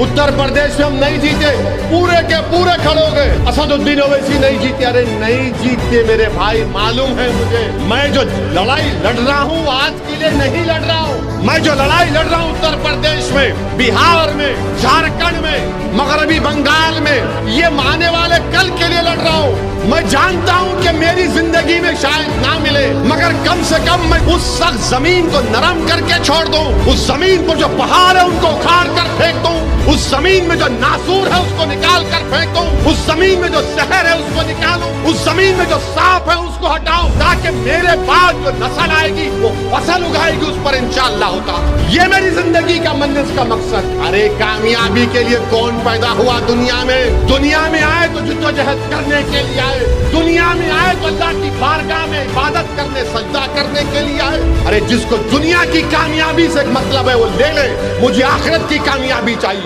उत्तर प्रदेश में हम नहीं जीते, पूरे के पूरे खड़े हो गए। असदुद्दीन ओवैसी नहीं जीते। अरे नहीं जीते मेरे भाई, मालूम है मुझे। मैं जो लड़ाई लड़ रहा हूँ आज के लिए नहीं लड़ रहा हूँ। मैं जो लड़ाई लड़ रहा हूँ उत्तर प्रदेश में, बिहार में, झारखंड में, मगरबी बंगाल में, ये आने वाले कल के लिए लड़ रहा हूँ। मैं जानता हूँ कि मेरी जिंदगी में शायद ना मिले, मगर कम से कम मैं उस सख्त जमीन को नरम करके छोड़ दूं। उस जमीन को जो पहाड़ है उनको उखाड़ कर फेंक दूं। उस जमीन में जो नासूर है उसको निकाल कर फेंक दूं। उस जमीन में जो जहर है उसको निकालूं। उस जमीन में जो सांप है उसको हटाऊं, ताकि मेरे बाद जो नस्ल आएगी वो फसल उगाएगी उस पर इंशाअल्लाह होता। ये मेरी जिंदगी का मन्नत का मकसद। अरे कामयाबी के लिए कौन पैदा हुआ दुनिया में? दुनिया में आए तो जद्दोजहद करने के लिए आए। दुनिया में आए तो अल्लाह की बारगाह में इबादत करने, सजदा करने के लिए आए। अरे जिसको दुनिया की कामयाबी से मतलब है वो ले ले, मुझे आखिरत की कामयाबी चाहिए।